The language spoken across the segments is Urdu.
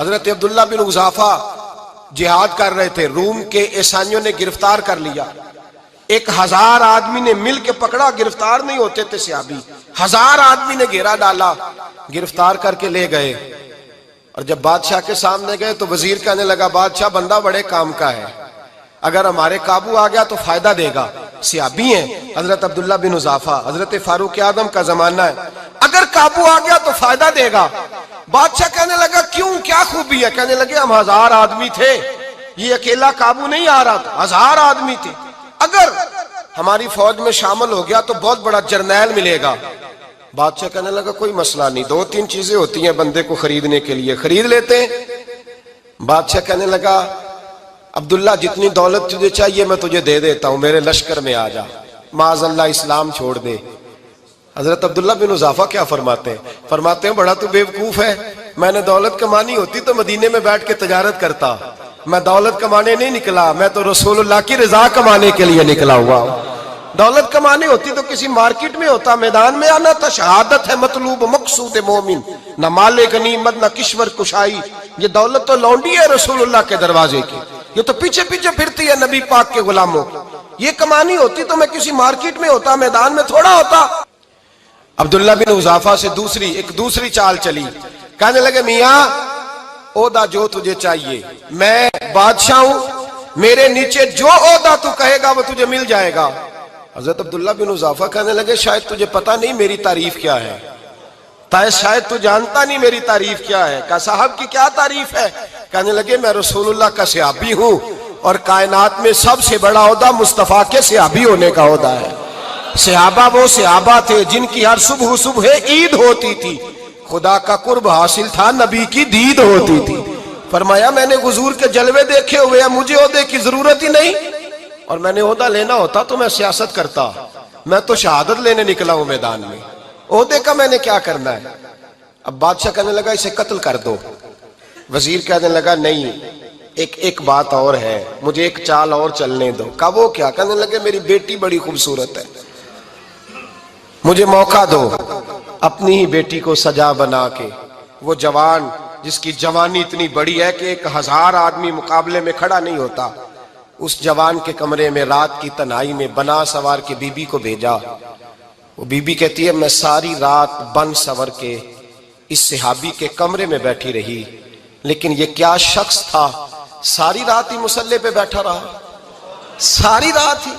حضرت عبداللہ بن حذافہ جہاد کر رہے تھے، روم کے عیسائیوں نے گرفتار کر لیا، 1000 آدمی نے مل کے پکڑا، گرفتار نہیں ہوتے تھے صحابی، 1000 آدمی نے گھیرا ڈالا، گرفتار کر کے لے گئے۔ اور جب بادشاہ کے سامنے گئے تو وزیر کہنے لگا بادشاہ بندہ بڑے کام کا ہے، اگر ہمارے قابو آ گیا تو فائدہ دے گا۔ صحابی ہیں حضرت عبداللہ بن حذافہ، حضرت فاروق اعظم کا زمانہ ہے، اگر قابو آ گیا تو فائدہ دے گا۔ بادشاہ کہنے لگا کیوں، کیا خوبی ہے؟ کہنے لگے ہم 1000 آدمی تھے، یہ اکیلا قابو نہیں آ رہا تھا، 1000 آدمی تھے، اگر ہماری فوج میں شامل ہو گیا تو بہت بڑا جرنیل ملے گا۔ بادشاہ کہنے لگا کوئی مسئلہ نہیں، 2-3 چیزیں ہوتی ہیں بندے کو خریدنے کے لیے، خرید لیتے ہیں۔ بادشاہ کہنے لگا عبداللہ جتنی دولت تجھے چاہیے میں تجھے دے دیتا ہوں، میرے لشکر میں آ جا، معاذ اللہ اسلام چھوڑ دے۔ حضرت عبداللہ بن حذافہ کیا فرماتے ہیں؟ فرماتے ہیں بڑا تو بیوقوف ہے، میں نے دولت کمانی ہوتی تو مدینے میں بیٹھ کے تجارت کرتا، میں دولت کمانے نہیں نکلا، میں تو رسول اللہ کی رضا کمانے کے لیے نکلا ہوا ہوں۔ دولت کمانی ہوتی تو کسی مارکیٹ میں ہوتا، میدان میں آنا تھا، شہادت ہے مطلوب مقصود مومن، نہ مال غنیمت نہ کشور کشائی، یہ دولت تو لونڈی ہے رسول اللہ کے دروازے کی، یہ تو پیچھے پیچھے پھرتی ہے نبی پاک کے غلاموں کی، یہ کمانی ہوتی تو میں کسی مارکیٹ میں ہوتا، میدان میں تھوڑا ہوتا۔ عبداللہ بن حذافہ سے ایک دوسری چال چلی، کہنے لگے میاں عہدہ جو تجھے چاہیے، میں بادشاہ ہوں، میرے نیچے جو عہدہ تو کہے گا وہ تجھے مل جائے گا۔ حضرت عبداللہ بن حذافہ کہنے لگے شاید تجھے پتہ نہیں میری تعریف کیا ہے، شاید تو جانتا نہیں میری تعریف کیا ہے۔ کہا صاحب کی کیا تعریف ہے؟ کہنے لگے میں رسول اللہ کا صحابی ہوں، اور کائنات میں سب سے بڑا عہدہ مصطفیٰ کے صحابی ہونے کا عہدہ ہے۔ صحابہ وہ صحابہ تھے جن کی ہر صبح عید ہوتی تھی، خدا کا قرب حاصل تھا، نبی کی دید ہوتی تھی۔ فرمایا میں نے حضور کے جلوے دیکھے ہوئے ہیں، مجھے عہدے کی ضرورت ہی نہیں، اور میں نے عہدہ لینا ہوتا تو میں سیاست کرتا، میں تو شہادت لینے نکلا ہوں میدان میں، عہدے کا میں نے کیا کرنا ہے؟ اب بادشاہ کہنے لگا اسے قتل کر دو۔ وزیر کہنے لگا نہیں، ایک بات اور ہے، مجھے ایک چال اور چلنے دو۔ کہا وہ کیا؟ کہنے لگے میری بیٹی بڑی خوبصورت ہے، مجھے موقع دو، اپنی ہی بیٹی کو سجا بنا کے، وہ جوان جس کی جوانی اتنی بڑی ہے کہ 1000 آدمی مقابلے میں کھڑا نہیں ہوتا، اس جوان کے کمرے میں رات کی تنہائی میں بنا سوار کے بی بی کو بھیجا۔ وہ بی بی کہتی ہے میں ساری رات بن سور کے اس صحابی کے کمرے میں بیٹھی رہی، لیکن یہ کیا شخص تھا، ساری رات ہی مصلے پہ بیٹھا رہا، ساری رات ہی،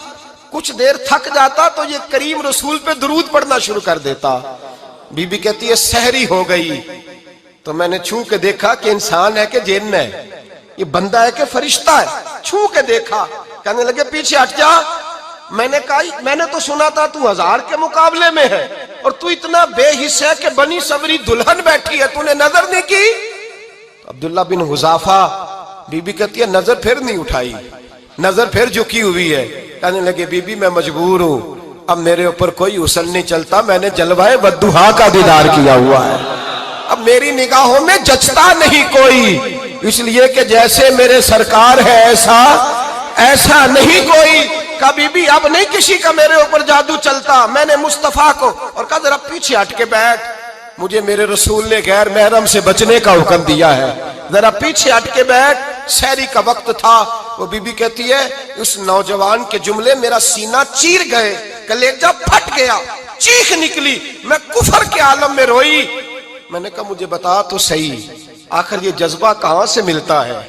کچھ دیر تھک جاتا تو یہ کریم رسول پہ درود پڑھنا شروع کر دیتا۔ بی بی کہتی ہے سحری ہو گئی تو میں نے چھو کے دیکھا کہ انسان ہے کہ جن ہے، یہ بندہ ہے کہ فرشتہ ہے، چھو کے دیکھا۔ کہنے لگے پیچھے ہٹ جا، میں نے کہا میں نے تو سنا تھا تو 1000 کے مقابلے میں ہے، اور تو اتنا بے حس ہے کہ بنی سوری دلہن بیٹھی ہے، تو نے نظر نہیں کی؟ عبداللہ بن حذافہ، بی بی کہتی ہے نظر پھر نہیں اٹھائی، نظر پھر جھکی ہوئی ہے۔ کہنے لگے بی بی میں مجبور ہوں، اب میرے اوپر کوئی حسن نہیں چلتا، میں نے جلوہ والضحیٰ کا دیدار کیا ہوا ہے، اب میری نگاہوں میں جچتا نہیں کوئی، اس لیے کہ جیسے میرے سرکار ہے ایسا نہیں کوئی۔ کہا بی بی اب نہیں کسی کا میرے اوپر جادو چلتا، میں نے مصطفیٰ کو، اور کہا ذرا پیچھے ہٹ کے بیٹھ، مجھے میرے رسول نے غیر محرم سے بچنے کا حکم دیا ہے، ذرا پیچھے ہٹ کے بیٹھ۔ سحری کا وقت تھا، وہ بی بی کہتی ہے اس نوجوان کے جملے میرا سینہ چیر گئے، کلیجہ پھٹ گیا، چیخ نکلی، میں کفر کے عالم میں روئی۔ میں نے کہا مجھے بتا تو صحیح، آخر یہ جذبہ کہاں سے ملتا ہے،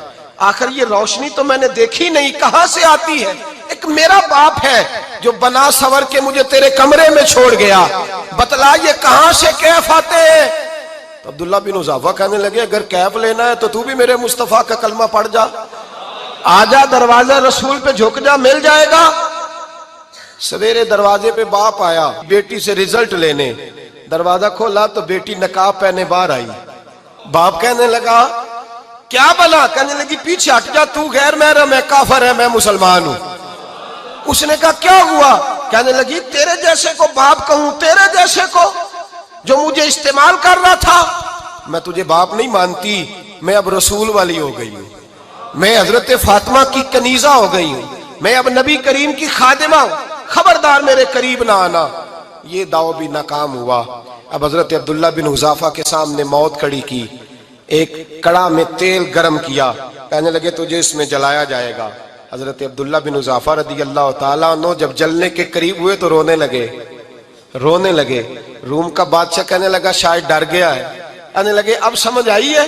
آخر یہ روشنی تو میں نے دیکھی نہیں، کہاں سے آتی ہے؟ ایک میرا باپ ہے جو بنا سور کے مجھے تیرے کمرے میں چھوڑ گیا، بتلا یہ کہاں سے کیف آتے ہیں؟ تو عبداللہ بن حذافہ کہنے لگے اگر کیف لینا ہے تو بھی میرے مصطفیٰ کا کلمہ پڑھ جا، آجا دروازہ رسول پہ جھک جا، مل جائے گا۔ سویرے دروازے پہ باپ آیا بیٹی سے رزلٹ لینے، دروازہ کھولا تو بیٹی نقاب پہنے باہر آئی۔ باپ کہنے لگا کیا بلا؟ کہنے لگی پیچھے ہٹ جا، تو غیر محرم ہے، کافر ہے، میں مسلمان ہوں۔ اس نے کہا کیا ہوا؟ کہنے لگی تیرے جیسے کو باپ کہوں، تیرے جیسے کو جو مجھے استعمال کر رہا تھا، میں تجھے باپ نہیں مانتی، میں اب رسول والی ہو گئی ہوں، میں حضرت فاطمہ کی کنیزہ ہو گئی ہوں، میں اب نبی کریم کی خادمہ ہوں، خبردار میرے قریب نہ آنا۔ یہ دعوی بھی ناکام ہوا۔ اب حضرت عبداللہ بن حذافہ کے سامنے موت کھڑی کی، ایک کڑا میں تیل گرم کیا، کہنے لگے تجھے اس میں جلایا جائے گا۔ حضرت عبداللہ بن حذافہ رضی اللہ تعالیٰ عنہ جب جلنے کے قریب ہوئے تو رونے لگے۔ روم کا بادشاہ کہنے لگا شاید ڈر گیا ہے، کہنے لگے اب سمجھ آئی ہے،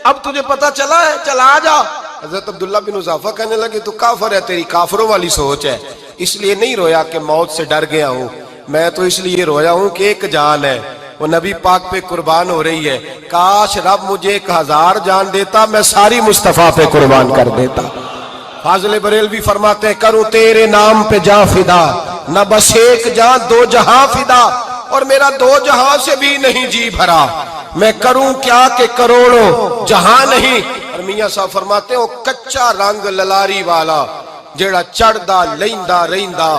اب تجھے پتا چلا ہے، چل آ جا۔ حضرت عبداللہ بن حذافہ کہنے لگے تو کافر ہے، تیری کافروں والی سوچ ہے، اس لیے نہیں رویا کہ موت سے ڈر گیا ہوں، میں تو اس لیے رویا ہوں کہ ایک جان ہے، وہ نبی پاک پہ قربان ہو رہی ہے، کاش رب مجھے 1000 جان دیتا، میں ساری مصطفیٰ پہ قربان کر دیتا۔ فاضل بریلوی فرماتے ہیں کروں تیرے نام پہ جاں فدا، نہ بس ایک جاں 2 جہاں فدا، اور میرا 2 جہاں سے بھی نہیں جی بھرا، میں کروں کیا کہ کروڑوں جہاں نہیں۔ اور میاں صاحب فرماتے ہیں وہ کچا رنگ للاری والا جیڑا چڑھدا لیندا رہندا،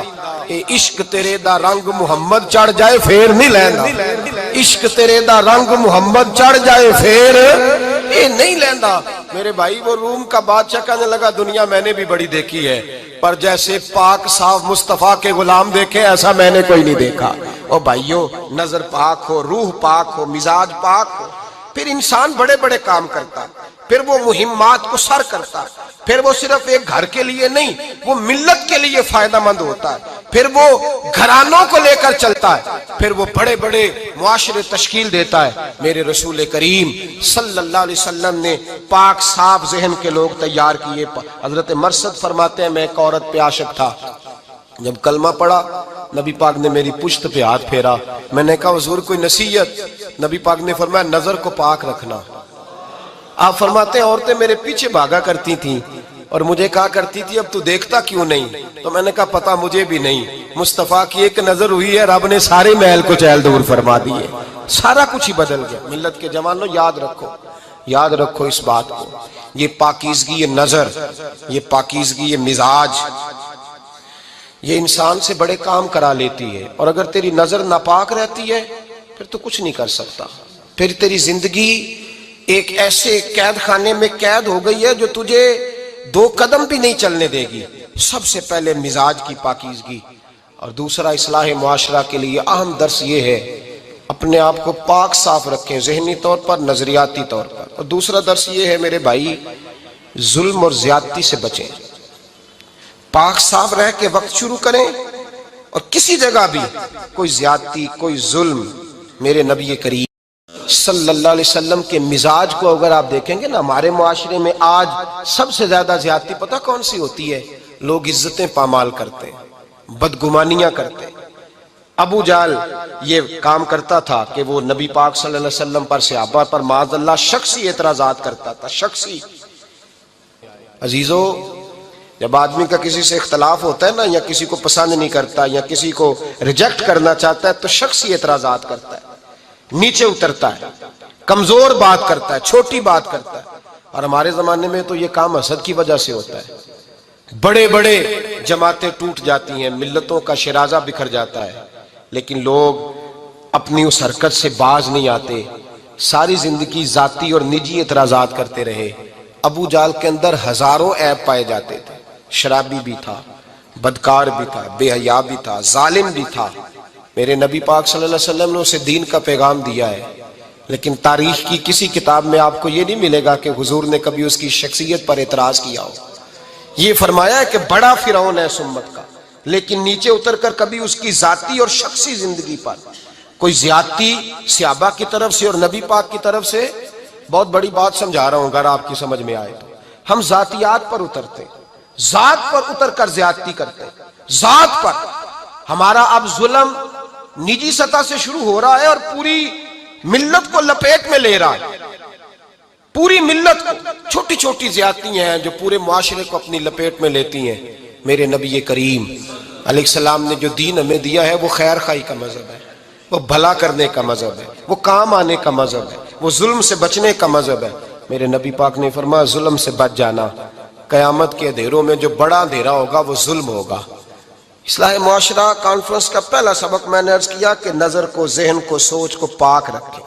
اے عشق تیرے دا رنگ محمد چڑھ جائے پھر نہیں لیندا، عشق تیرے دا رنگ محمد چڑھ جائے پھر اے نہیں لیندا۔ میرے بھائی وہ روم کا بادشاہ کہنے لگا دنیا میں نے بھی بڑی دیکھی ہے، پر جیسے پاک صاف مصطفیٰ کے غلام دیکھے ایسا میں نے کوئی نہیں دیکھا۔ او بھائیو، نظر پاک ہو، روح پاک ہو، مزاج پاک ہو، پھر انسان بڑے بڑے کام کرتا ہے، پھر وہ مہمات کو سر کرتا ہے، پھر وہ صرف ایک گھر کے لیے نہیں، وہ ملت کے لیے فائدہ مند ہوتا ہے، پھر وہ گھرانوں کو لے کر چلتا ہے، پھر وہ بڑے بڑے معاشرے تشکیل دیتا ہے۔ میرے رسول کریم صلی اللہ علیہ وسلم نے پاک صاف ذہن کے لوگ تیار کیے۔ حضرت مرثد فرماتے ہیں میں ایک عورت پہ عاشق تھا، جب کلمہ پڑھا نبی پاک نے میری پشت پہ ہاتھ پھیرا، میں نے کہا حضور کوئی نصیحت؟ نبی پاک نے فرمایا نظر کو پاک رکھنا۔ آپ فرماتے ہیں عورتیں میرے پیچھے بھاگا کرتی تھیں اور مجھے کہا کرتی تھی اب تو دیکھتا کیوں نہیں؟ تو میں نے کہا پتا مجھے بھی نہیں، مصطفیٰ کی ایک نظر ہوئی ہے، رب نے سارے محل کو چہل دور فرما دیے، سارا کچھ ہی بدل گیا۔ ملت کے جوانوں یاد رکھو اس بات کو، یہ پاکیزگی، یہ نظر، یہ پاکیزگی، یہ مزاج، یہ انسان سے بڑے کام کرا لیتی ہے، اور اگر تیری نظر ناپاک رہتی ہے پھر تو کچھ نہیں کر سکتا، پھر تیری زندگی ایک ایسے قید خانے میں قید ہو گئی ہے جو تجھے 2 قدم بھی نہیں چلنے دے گی۔ سب سے پہلے مزاج کی پاکیزگی، اور دوسرا اصلاح معاشرہ کے لیے اہم درس یہ ہے اپنے آپ کو پاک صاف رکھیں، ذہنی طور پر، نظریاتی طور پر۔ اور دوسرا درس یہ ہے میرے بھائی ظلم اور زیادتی سے بچیں، پاک صاف رہ کے وقت شروع کریں، اور کسی جگہ بھی کوئی زیادتی، کوئی ظلم، میرے نبی کریم صلی اللہ علیہ وسلم کے مزاج کو اگر آپ دیکھیں گے نا، ہمارے معاشرے میں آج سب سے زیادہ زیادتی پتہ کون سی ہوتی ہے؟ لوگ عزتیں پامال کرتے ہیں، بدگمانیاں کرتے ہیں۔ ابو جہل یہ کام کرتا تھا کہ وہ نبی پاک صلی اللہ علیہ وسلم پر، صحابہ پر معاذ اللہ شخصی اعتراضات کرتا تھا، شخصی۔ عزیزو، جب آدمی کا کسی سے اختلاف ہوتا ہے نا، یا کسی کو پسند نہیں کرتا یا کسی کو ریجیکٹ کرنا چاہتا ہے تو شخصی اعتراضات کرتا ہے، نیچے اترتا ہے، کمزور بات کرتا ہے، چھوٹی بات کرتا ہے۔ اور ہمارے زمانے میں تو یہ کام حسد کی وجہ سے ہوتا ہے، بڑے بڑے جماعتیں ٹوٹ جاتی ہیں، ملتوں کا شرازہ بکھر جاتا ہے، لیکن لوگ اپنی اس حرکت سے باز نہیں آتے، ساری زندگی ذاتی اور نجی اعتراضات کرتے رہے۔ ابو جہل کے اندر ہزاروں عیب پائے جاتے تھے، شرابی بھی تھا، بدکار بھی تھا، بے حیا بھی تھا، ظالم بھی تھا۔ میرے نبی پاک صلی اللہ علیہ وسلم نے اسے دین کا پیغام دیا ہے، لیکن تاریخ کی کسی کتاب میں آپ کو یہ نہیں ملے گا کہ حضور نے کبھی اس کی شخصیت پر اعتراض کیا ہو۔ یہ فرمایا ہے کہ بڑا فرعون ہے اس امت کا، لیکن نیچے اتر کر کبھی اس کی ذاتی اور شخصی زندگی پر کوئی زیادتی صحابہ کی طرف سے اور نبی پاک کی طرف سے۔ بہت بڑی بات سمجھا رہا ہوں، اگر آپ کی سمجھ میں آئے تو ہم ذاتیات پر اترتے، ذات پر اتر کر زیادتی کرتے، ذات پر۔ ہمارا اب ظلم نجی سطح سے شروع ہو رہا ہے اور پوری ملت کو لپیٹ میں لے رہا ہے، پوری ملت کو۔ چھوٹی چھوٹی زیادتیاں ہیں جو پورے معاشرے کو اپنی لپیٹ میں لیتی ہیں۔ میرے نبی کریم علیہ السلام نے جو دین ہمیں دیا ہے وہ خیر خواہی کا مذہب ہے، وہ بھلا کرنے کا مذہب ہے، وہ کام آنے کا مذہب ہے، وہ ظلم سے بچنے کا مذہب ہے۔ میرے نبی پاک نے فرمایا ظلم سے بچ جانا، قیامت کے اندھیروں میں جو بڑا اندھیرا ہوگا وہ ظلم ہوگا۔ اصلاح معاشرہ کانفرنس کا پہلا سبق میں نے عرض کیا کہ نظر کو، ذہن کو، سوچ کو پاک رکھیں،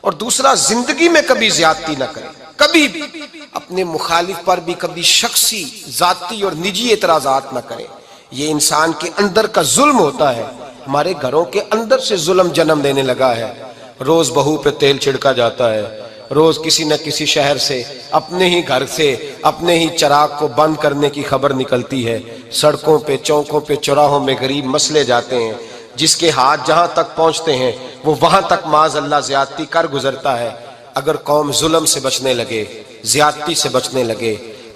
اور دوسرا زندگی میں کبھی زیادتی نہ کریں، کبھی بھی اپنے مخالف پر بھی کبھی شخصی، ذاتی اور نجی اعتراضات نہ کریں۔ یہ انسان کے اندر کا ظلم ہوتا ہے، ہمارے گھروں کے اندر سے ظلم جنم لینے لگا ہے۔ روز بہو پہ تیل چھڑکا جاتا ہے، روز کسی نہ کسی شہر سے، اپنے ہی گھر سے، اپنے ہی چراغ کو بند کرنے کی خبر نکلتی ہے۔ سڑکوں پہ، چوکوں پہ، چوراہوں میں غریب مسلے جاتے ہیں، جس کے ہاتھ جہاں تک پہنچتے ہیں وہ وہاں تک معاذ اللہ زیادتی کر گزرتا ہے۔ اگر قوم ظلم سے بچنے لگے، زیادتی سے بچنے لگے،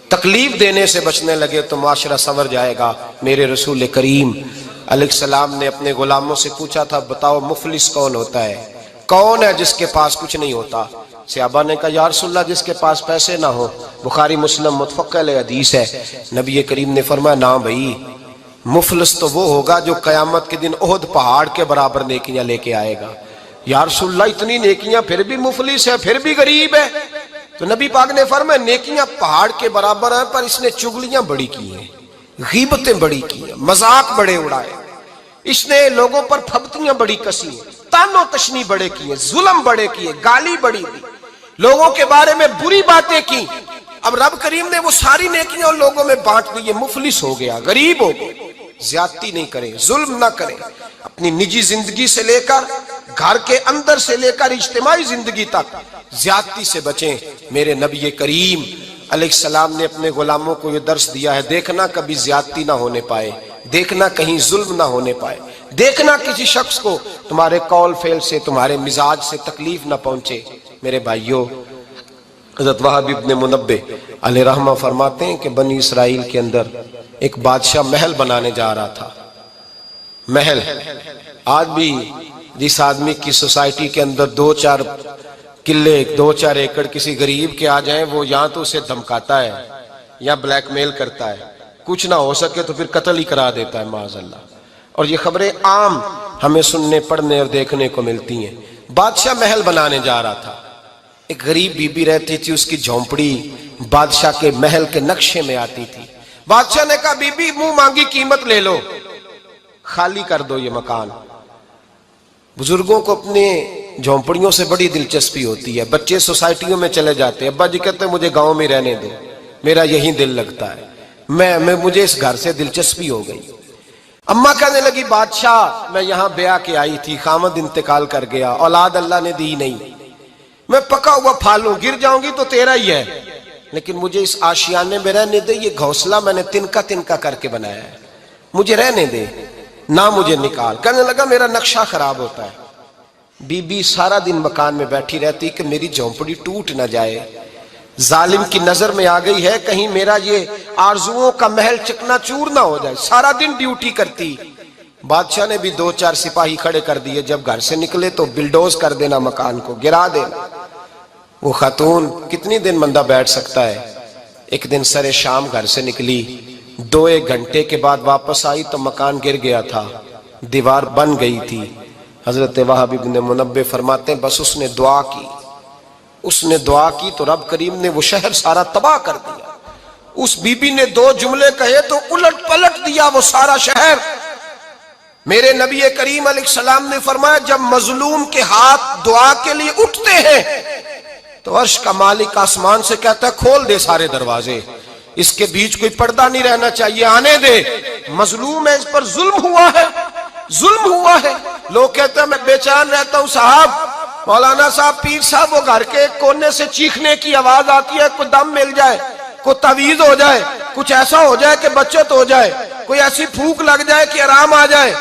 تکلیف دینے سے بچنے لگے تو معاشرہ سنور جائے گا۔ میرے رسول کریم علیہ السلام نے اپنے غلاموں سے پوچھا تھا، بتاؤ مفلس کون ہوتا ہے؟ کون ہے جس کے پاس کچھ نہیں ہوتا؟ صحابہ نے کہا یا رسول اللہ جس کے پاس پیسے نہ ہو۔ بخاری مسلم متفق علیہ حدیث ہے۔ نبی کریم نے فرمایا نا بھائی، مفلس تو وہ ہوگا جو قیامت کے دن احد پہاڑ کے برابر نیکیاں لے کے آئے گا۔ یا رسول اللہ اتنی نیکیاں پھر بھی مفلس ہے، پھر بھی غریب ہے؟ تو نبی پاک نے فرمایا نیکیاں پہاڑ کے برابر ہیں، پر اس نے چغلیاں بڑی کی ہیں، غیبتیں بڑی کی ہیں، مذاق بڑے اڑائے، اس نے لوگوں پر پھبتیاں بڑی کسی ہیں، تان و تشنی بڑے کیے، ظلم بڑے کیے، گالی بڑی دی، لوگوں کے بارے میں بری باتیں کی۔ اب رب کریم نے وہ ساری نیکیاں ان لوگوں میں بانٹ دی، یہ مفلس ہو گیا، غریب ہو گیا۔ زیادتی نہیں کریں، ظلم نہ کریں، اپنی نجی زندگی سے لے کر گھر کے اندر سے لے کر اجتماعی زندگی تک زیادتی سے بچیں۔ میرے نبی کریم علیہ السلام نے اپنے غلاموں کو یہ درس دیا ہے، دیکھنا کبھی زیادتی نہ ہونے پائے، دیکھنا کہیں ظلم نہ ہونے پائے، دیکھنا کسی شخص کو تمہارے قول فعل سے، تمہارے مزاج سے تکلیف نہ پہنچے۔ میرے بھائیوں، حضرت وہب ابن منبہ علیہ رحمہ فرماتے ہیں کہ بنی اسرائیل کے اندر ایک بادشاہ محل بنانے جا رہا تھا۔ محل آج بھی جس آدمی کی سوسائٹی کے اندر 2-4 قلعے، 2-4 ایکڑ کسی غریب کے آ جائیں، وہ یہاں تو اسے دھمکاتا ہے یا بلیک میل کرتا ہے، کچھ نہ ہو سکے تو پھر قتل ہی کرا دیتا ہے معاذ اللہ۔ اور یہ خبریں عام ہمیں سننے، پڑھنے اور دیکھنے کو ملتی ہیں۔ بادشاہ محل بنانے جا رہا تھا، ایک غریب بی بی رہتی تھی، اس کی جھونپڑی بادشاہ کے محل کے نقشے میں آتی تھی۔ بادشاہ نے کہا بی بی منہ مانگی قیمت لے لو، خالی کر دو یہ مکان۔ بزرگوں کو اپنے جھونپڑیوں سے بڑی دلچسپی ہوتی ہے، بچے سوسائٹیوں میں چلے جاتے ہیں، ابا جی کہتے ہیں مجھے گاؤں میں رہنے دو، میرا یہیں دل لگتا ہے، مجھے اس گھر سے دلچسپی ہو گئی۔ اماں کہنے لگی بادشاہ میں یہاں بیاہ کے آئی تھی، خامد انتقال کر گیا، اولاد اللہ نے دی نہیں، میں پکا ہوا پھل ہوں، گر جاؤں گی تو تیرا ہی ہے، لیکن مجھے اس آشیانے میں رہنے دے، یہ گھونسلہ میں نے تنکا تنکا کر کے بنایا ہے، مجھے رہنے دے، نہ مجھے نکال۔ کہنے لگا میرا نقشہ خراب ہوتا ہے۔ بی بی سارا دن مکان میں بیٹھی رہتی کہ میری جھونپڑی ٹوٹ نہ جائے، ظالم کی نظر میں آ گئی ہے کہیں میرا یہ آرزوؤں کا محل چکنا چور نہ ہو جائے، سارا دن ڈیوٹی کرتی۔ بادشاہ نے بھی 2-4 سپاہی کھڑے کر دیے، جب گھر سے نکلے تو بلڈوز کر دینا، مکان کو گرا دینا۔ وہ خاتون کتنی دن بندہ بیٹھ سکتا ہے؟ ایک دن سر شام گھر سے نکلی، 2-1 گھنٹے کے بعد واپس آئی تو مکان گر گیا تھا، دیوار بن گئی تھی۔ حضرت وہب ابن منبہ فرماتے ہیں بس اس نے دعا کی، اس نے دعا کی تو رب کریم نے وہ شہر سارا تباہ کر دیا۔ اس بی بی نے 2 جملے کہے تو الٹ پلٹ دیا وہ سارا شہر۔ میرے نبی کریم علیہ السلام نے فرمایا جب مظلوم کے ہاتھ دعا کے لیے اٹھتے ہیں تو عرش کا مالک آسمان سے کہتا ہے کھول دے سارے دروازے، اس کے بیچ کوئی پردہ نہیں رہنا چاہیے، آنے دے، مظلوم ہے، اس پر ظلم ہوا ہے، ظلم ہوا ہے۔ لوگ کہتے ہیں میں بے چین رہتا ہوں صاحب، مولانا صاحب، پیر صاحب، وہ گھر کے کونے سے چیخنے کی آواز آتی ہے، کوئی دم مل جائے، کوئی تعویذ ہو جائے، کچھ ایسا ہو جائے کہ بچت ہو جائے، کوئی ایسی پھونک لگ جائے کہ آرام آ جائے۔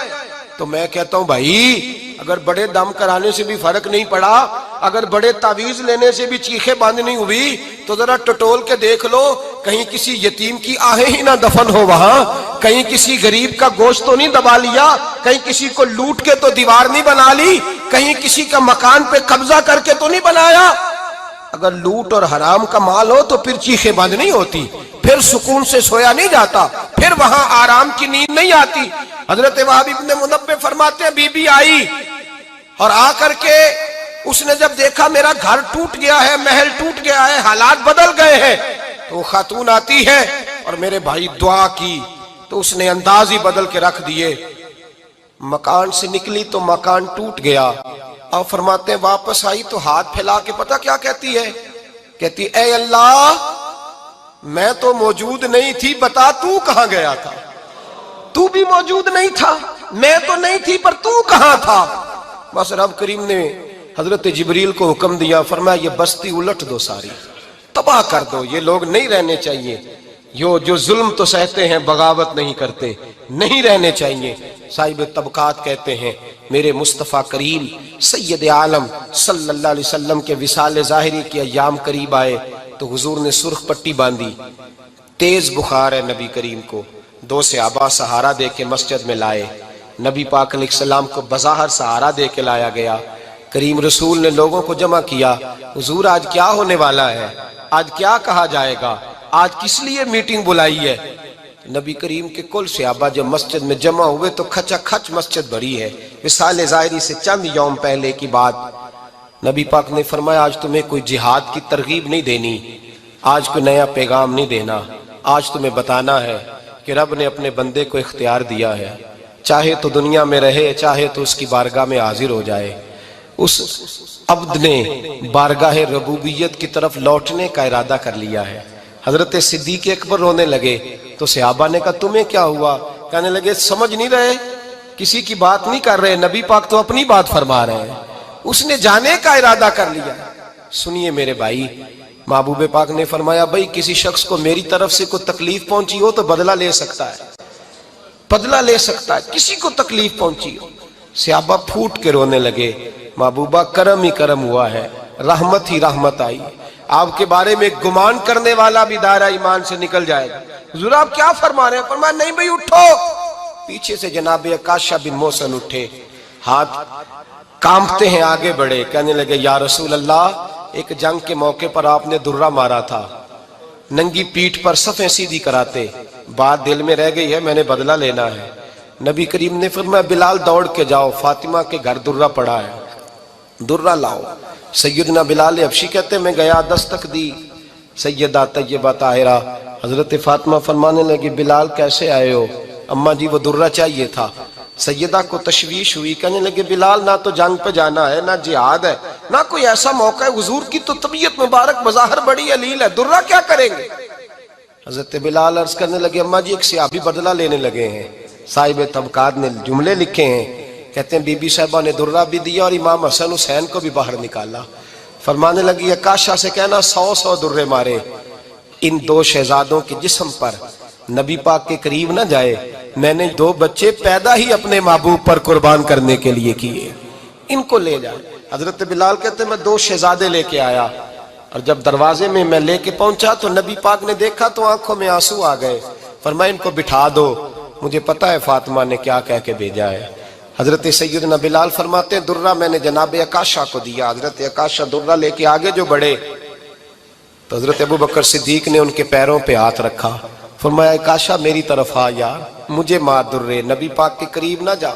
تو میں کہتا ہوں بھائی اگر بڑے دم کرانے سے بھی فرق نہیں پڑا، اگر بڑے تعویذ لینے سے بھی چیخیں بند نہیں ہوئی، تو ذرا ٹٹول کے دیکھ لو کہیں کسی یتیم کی آہیں ہی نہ دفن ہو وہاں، کہیں کسی غریب کا گوشت تو نہیں دبا لیا، کہیں کسی کو لوٹ کے تو دیوار نہیں بنا لی، کہیں کسی کا مکان پہ قبضہ کر کے تو نہیں بنایا۔ اگر لوٹ اور حرام کا مال ہو تو پھر چیخیں بند نہیں ہوتی، پھر سکون سے سویا نہیں جاتا، پھر وہاں آرام کی نیند نہیں آتی۔ حضرت وہب ابن منبہ فرماتے ہیں بی بی آئی اور آ کر کے اس نے جب دیکھا میرا گھر ٹوٹ گیا ہے، محل ٹوٹ گیا ہے، حالات بدل گئے ہیں، تو وہ خاتون آتی ہے اور میرے بھائی دعا کی تو اس نے انداز ہی بدل کے رکھ دیے۔ مکان سے نکلی تو مکان ٹوٹ گیا، اور فرماتے ہیں واپس آئی تو ہاتھ پھیلا کے پتہ کیا کہتی ہے؟ کہتی اے اللہ میں تو موجود نہیں تھی، بتا تو کہاں گیا تھا؟ تو بھی موجود نہیں تھا، میں تو نہیں تھی، پر تو کہاں تھا؟ بس رب کریم نے حضرت جبریل کو حکم دیا، فرمایا یہ بستی الٹ دو، ساری تباہ کر دو، یہ لوگ نہیں رہنے چاہیے، جو ظلم تو سہتے ہیں بغاوت نہیں کرتے، نہیں رہنے چاہیے۔ صاحب طبقات کہتے ہیں میرے مصطفیٰ کریم سید عالم صلی اللہ علیہ وسلم کے وصال ظاہری کے ایام قریب آئے تو حضور نے سرخ پٹی باندھی، تیز بخار ہے نبی کریم کو، 2 صحابہ سہارا دے کے مسجد میں لائے، نبی پاک علیہ السلام کو بظاہر سہارا دے کے لایا گیا۔ کریم رسول نے لوگوں کو جمع کیا، حضور آج کیا ہونے والا ہے، آج کیا کہا جائے گا، آج کس لیے میٹنگ بلائی ہے؟ نبی کریم کے کل صحابہ جب مسجد میں جمع ہوئے تو کھچا کھچ مسجد بھری ہے، وصال ظاہری سے چند یوم پہلے کی بات۔ نبی پاک نے فرمایا آج تمہیں کوئی جہاد کی ترغیب نہیں دینی، آج کوئی نیا پیغام نہیں دینا، آج تمہیں بتانا ہے کہ رب نے اپنے بندے کو اختیار دیا ہے، چاہے تو دنیا میں رہے، چاہے تو اس کی بارگاہ میں حاضر ہو جائے۔ اس عبد نے بارگاہ ربوبیت کی طرف لوٹنے کا ارادہ کر لیا ہے۔ حضرت صدیق اکبر رونے لگے تو صحابہ نے کہا تمہیں کیا ہوا؟ کہنے لگے سمجھ نہیں رہے، کسی کی بات نہیں کر رہے، نبی پاک تو اپنی بات فرما رہے ہیں، اس نے جانے کا ارادہ کر لیا۔ سنیے میرے بھائی، محبوب پاک نے فرمایا بھائی کسی شخص کو میری طرف سے کوئی تکلیف پہنچی ہو تو بدلہ لے سکتا ہے، بدلہ لے سکتا ہے، کسی کو تکلیف پہنچی ہو۔ صحابہ پھوٹ کے رونے لگے، محبوبہ کرم ہی کرم ہوا ہے، رحمت ہی رحمت آئی، آپ کے بارے میں گمان کرنے والا بھی دائرہ ایمان سے نکل جائے گا۔ حضور آپ کیا فرما رہے ہیں؟ فرمایا نہیں بھئی اٹھو۔ پیچھے سے جناب عکاشہ بن محصن اٹھے، ہاتھ کانپتے ہیں، آگے بڑھے، کہنے لگے یا رسول اللہ ایک جنگ کے موقع پر آپ نے درہ مارا تھا، ننگی پیٹھ پر صفیں سیدھی کراتے، بات دل میں رہ گئی ہے، میں نے بدلہ لینا ہے۔ نبی کریم نے فرمایا بلال دوڑ کے جاؤ، فاطمہ کے گھر درہ پڑا ہے، درہ لاؤ۔ سیدنا بلال حبشی کہتے میں گیا، دستک دی سیدہ طیبہ طاہرہ، حضرت فاطمہ فرمانے لگی بلال کیسے آئے ہو؟ اماں جی وہ درہ چاہیے تھا۔ سیدہ کو تشویش ہوئی، کہنے لگے بلال نہ تو جنگ پہ جانا ہے، نہ جہاد ہے، نہ کوئی ایسا موقع ہے، حضور کی تو طبیعت مبارک بظاہر بڑی علیل ہے، درہ کیا کریں گے؟ حضرت بلال عرض کرنے لگے اماں جی ایک صحابی بدلہ لینے لگے ہیں، صاحب طبقات نے جملے لکھے ہیں، کہتے ہیں بی بی صاحبہ نے درہ بھی دیا اور امام حسن حسین کو بھی باہر نکالا۔ فرمانے لگی عکاشہ سے کہنا 100 درے مارے، ان 2 شہزادوں کے جسم پر نبی پاک کے قریب نہ جائے، میں نے 2 بچے پیدا ہی اپنے محبوب پر قربان کرنے کے لیے کیے، ان کو لے جائے۔ حضرت بلال کہتے ہیں میں 2 شہزادے لے کے آیا، اور جب دروازے میں میں لے کے پہنچا تو نبی پاک نے دیکھا تو آنکھوں میں آنسو آ گئے، فرمایا ان کو بٹھا دو، مجھے پتا ہے فاطمہ نے کیا کہہ کے بھیجا ہے۔ حضرت سیدنا بلال فرماتے ہیں درہ میں نے جناب عکاشہ کو دیا، حضرت عکاشہ درہ لے کے آگے جو بڑھے تو حضرت ابوبکر صدیق نے ان کے پیروں پہ ہاتھ رکھا، فرمایا عکاشہ میری طرف آ یار، مجھے مار درے، نبی پاک کے قریب نہ جا۔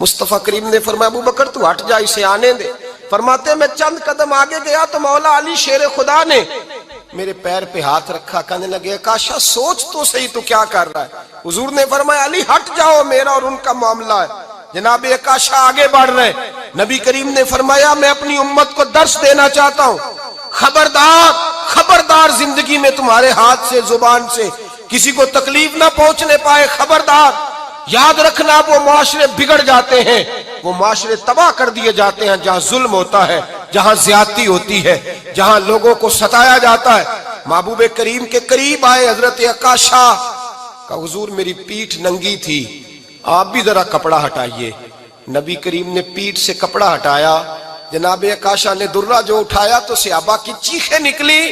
مصطفیٰ کریم نے فرمایا ابوبکر تو ہٹ جا، اسے آنے دے۔ فرماتے ہیں میں چند قدم آگے گیا تو مولا علی شیر خدا نے میرے پیر پہ ہاتھ رکھا، کہنے لگے عکاشہ سوچ تو صحیح تو کیا کر رہا ہے؟ حضور نے فرمایا علی ہٹ جاؤ، میرا اور ان کا معاملہ ہے۔ جناب عکاشہ آگے بڑھ رہے، نبی کریم نے فرمایا میں اپنی امت کو درس دینا چاہتا ہوں، خبردار خبردار زندگی میں تمہارے ہاتھ سے زبان سے کسی کو تکلیف نہ پہنچنے پائے، خبردار یاد رکھنا وہ معاشرے بگڑ جاتے ہیں، وہ معاشرے تباہ کر دیے جاتے ہیں جہاں ظلم ہوتا ہے، جہاں زیادتی ہوتی ہے، جہاں لوگوں کو ستایا جاتا ہے۔ محبوب کریم کے قریب آئے حضرت عکاشہ کہ حضور میری پیٹھ ننگی تھی، آپ بھی ذرا کپڑا ہٹائیے۔ نبی کریم نے پیٹھ سے کپڑا ہٹایا، جناب عکاشہ نے درہ جو اٹھایا تو صحابہ کی چیخیں نکلی،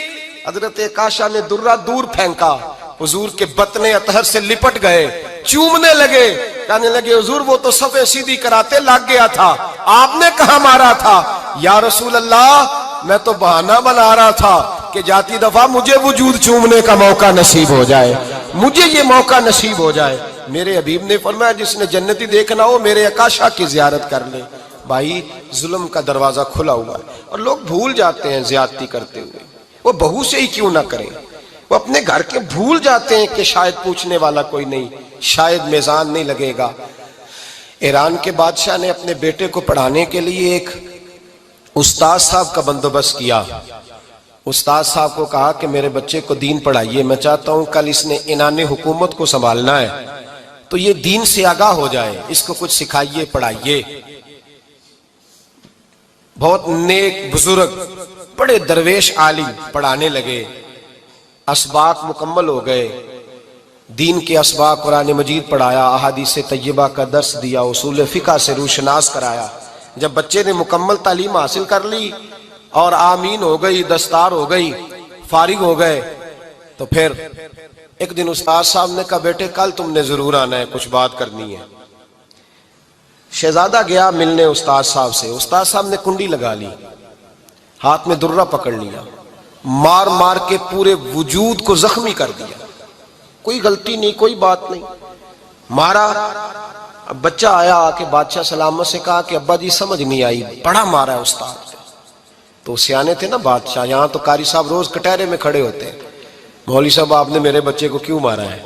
حضرت عکاشہ نے درہ دور پھینکا، حضور کے بطن اطہر سے لپٹ گئے، چومنے لگے، کہنے لگے حضور وہ تو صفیں سیدھی کراتے لگ گیا تھا، آپ نے کہاں مارا تھا؟ یا رسول اللہ میں تو بہانہ بنا رہا تھا کہ جاتی دفعہ مجھے وجود چومنے کا موقع نصیب ہو جائے، مجھے یہ موقع نصیب ہو جائے۔ میرے حبیب نے فرمایا جس نے جنتی دیکھنا ہو میرے عکاشہ کی زیارت کر لے۔ بھائی ظلم کا دروازہ کھلا ہوا ہے اور لوگ بھول جاتے ہیں زیادتی کرتے ہوئے، وہ بہو سے ہی کیوں نہ کریں، وہ اپنے گھر کے بھول جاتے ہیں کہ شاید پوچھنے والا کوئی نہیں، شاید میزان نہیں لگے گا۔ ایران کے بادشاہ نے اپنے بیٹے کو پڑھانے کے لیے ایک استاد صاحب کا بندوبست کیا۔ استاد صاحب کو کہا کہ میرے بچے کو دین پڑھائیے، میں چاہتا ہوں کل اس نے عنان حکومت کو سنبھالنا ہے تو یہ دین سے آگاہ ہو جائے، اس کو کچھ سکھائیے پڑھائیے۔ بہت نیک بزرگ بڑے درویش عالم پڑھانے لگے، اسباق مکمل ہو گئے، دین کے اسباق قرآن مجید پڑھایا، احادیث طیبہ کا درس دیا، اصول فقہ سے روشناس کرایا۔ جب بچے نے مکمل تعلیم حاصل کر لی اور آمین ہو گئی، دستار ہو گئی، فارغ ہو گئے، تو پھر ایک دن استاد صاحب نے کہا بیٹے کل تم نے ضرور آنا ہے، کچھ بات کرنی ہے۔ شہزادہ گیا ملنے استاد صاحب سے، استاد صاحب نے کنڈی لگا لی، ہاتھ میں درہ پکڑ لیا، مار مار کے پورے وجود کو زخمی کر دیا، کوئی غلطی نہیں، کوئی بات نہیں، مارا۔ اب بچہ آیا آ کے بادشاہ سلامت سے کہا کہ ابا جی سمجھ نہیں آئی، بڑا مارا ہے استاد۔ تو سیانے تھے نا بادشاہ، یہاں تو قاری صاحب روز کٹہرے میں کھڑے ہوتے ہیں، مولوی صاحب آپ نے میرے بچے کو کیوں مارا ہے؟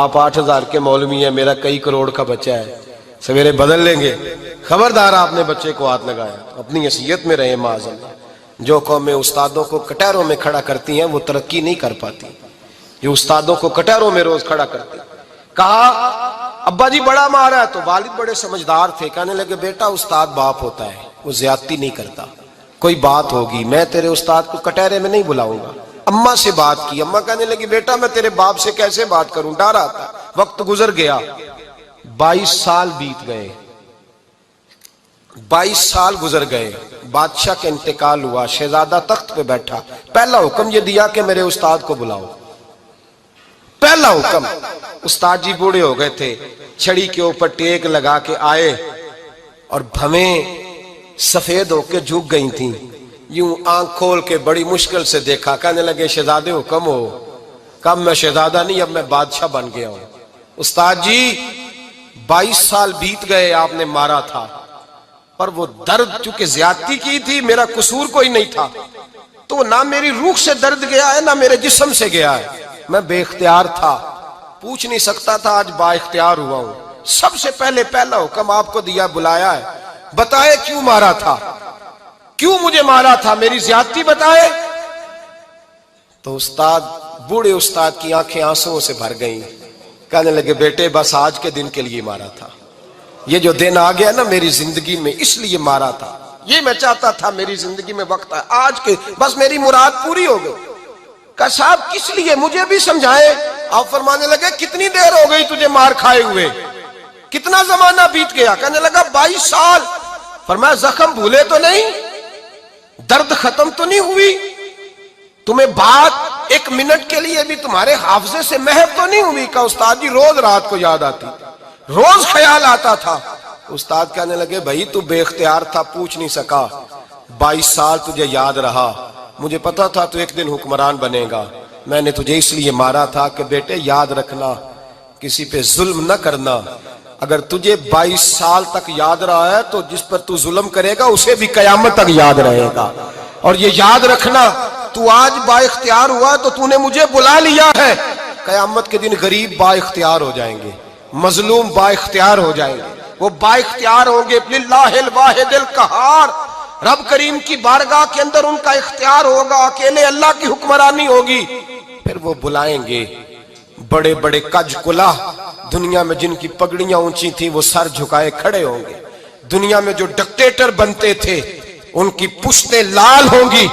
آپ 8,000 کے مولوی ہیں، میرا کئی کروڑ کا بچہ ہے، سویرے بدل لیں گے، خبردار آپ نے بچے کو ہاتھ لگایا، اپنی حیثیت میں رہے معاذ اللہ۔ جو قومیں استادوں کو کٹہروں میں کھڑا کرتی ہیں وہ ترقی نہیں کر پاتی، جو استادوں کو کٹہروں میں روز کھڑا کرتی۔ کہا ابا جی بڑا مارا ہے، تو والد بڑے سمجھدار تھے، کہنے لگے بیٹا استاد باپ ہوتا ہے، وہ زیادتی نہیں کرتا، کوئی بات ہوگی میں تیرے استاد کو کٹہرے میں نہیں بلاؤں گا۔ اماں سے بات کی، اماں کہنے لگی بیٹا میں تیرے باپ سے کیسے بات کروں، ڈر آتا۔ وقت گزر گیا، 22 سال بیت گئے، 22 سال گزر گئے، بادشاہ کا انتقال ہوا، شہزادہ تخت پہ بیٹھا، پہلا حکم یہ دیا کہ میرے استاد کو بلاؤ، پہلا حکم۔ استاد جی بوڑھے ہو گئے تھے، چھڑی کے اوپر ٹیک لگا کے آئے اور بھویں سفید ہو کے جھک گئی تھیں، یوں آنکھ کھول کے بڑی مشکل سے دیکھا، کہنے لگے شہزادے حکم ہو۔ کب میں شہزادہ نہیں، اب میں بادشاہ بن گیا ہوں۔ استاد جی 22 سال بیت گئے، آپ نے مارا تھا، پر وہ درد چونکہ زیادتی کی تھی، میرا قصور کوئی نہیں تھا، تو نہ میری روح سے درد گیا ہے نہ میرے جسم سے گیا ہے، میں بے اختیار تھا، پوچھ نہیں سکتا تھا، آج با اختیار ہوا ہوں۔ سب سے پہلے پہلا حکم آپ کو دیا، بلایا ہے، بتائے کیوں مارا تھا، کیوں مجھے مارا تھا، میری زیادتی بتائے۔ تو استاد، بوڑھے استاد کی آنکھیں آنسوؤں سے بھر گئیں، کہنے لگے بیٹے بس آج کے دن کے لیے مارا تھا، یہ جو دن آ گیا نا میری زندگی میں اس لیے مارا تھا، یہ میں چاہتا تھا میری زندگی میں وقت ہے، آج کے بس میری مراد پوری ہو گئی۔ کہا صاحب کس لیے، مجھے بھی سمجھائیں۔ آپ فرمانے لگے کتنی دیر ہو گئی تجھے مار کھائے ہوئے، کتنا زمانہ بیت گیا؟ کہنے لگا 22 سال۔ فرمایا زخم بھولے تو نہیں، درد ختم تو نہیں ہوئی، تمہیں بات ایک منٹ کے لیے بھی تمہارے حافظے سے محو تو نہیں ہوئی؟ کہا استاد جی روز رات کو یاد آتی، روز خیال آتا تھا۔ استاد کہنے لگے بھائی تو بے اختیار تھا، پوچھ نہیں سکا، 22 سال تجھے یاد رہا، مجھے پتا تھا تو ایک دن حکمران بنے گا، میں نے تجھے اس لیے مارا تھا کہ بیٹے یاد رکھنا، کسی پہ ظلم نہ کرنا، اگر تجھے 22 سال تک یاد رہا ہے تو جس پر تو ظلم کرے گا اسے بھی قیامت تک یاد رہے گا، اور یہ یاد رکھنا تو آج با اختیار ہوا تو تو نے مجھے بلا لیا ہے، قیامت کے دن غریب با اختیار ہو جائیں گے، مظلوم با اختیار ہو جائیں گے، وہ با اختیار ہوں گے، للہ الواحد القہار، رب کریم کی بارگاہ کے اندر ان کا اختیار ہوگا، اکیلے اللہ کی حکمرانی ہوگی، پھر وہ بلائیں گے بڑے بڑے کج کلا، دنیا میں جن کی پگڑیاں اونچی تھیں وہ سر جھکائے کھڑے ہوں گے، دنیا میں جو ڈکٹیٹر بنتے تھے ان کی پشتیں لال ہوں گی،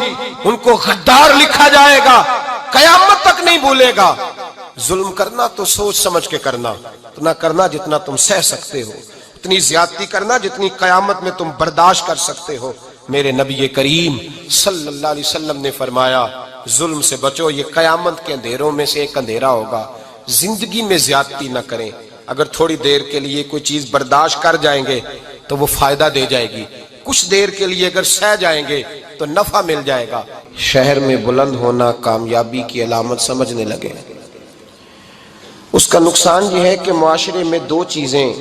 ان کو غدار لکھا جائے گا، قیامت تک نہیں بھولے گا۔ ظلم کرنا تو سوچ سمجھ کے کرنا، اتنا کرنا جتنا تم سہ سکتے ہو، اتنی زیادتی کرنا جتنی قیامت میں تم برداشت کر سکتے ہو۔ میرے نبی کریم صلی اللہ علیہ وسلم نے فرمایا ظلم سے بچو، یہ قیامت کے اندھیروں میں سے ایک اندھیرا ہوگا، زندگی میں زیادتی نہ کریں، اگر تھوڑی دیر کے لیے کوئی چیز برداشت کر جائیں گے تو وہ فائدہ دے جائے گی، کچھ دیر کے لیے اگر سہ جائیں گے تو نفع مل جائے گا۔ شہر میں بلند ہونا کامیابی کی علامت سمجھنے لگے، اس کا نقصان یہ ہے کہ معاشرے میں دو چیزیں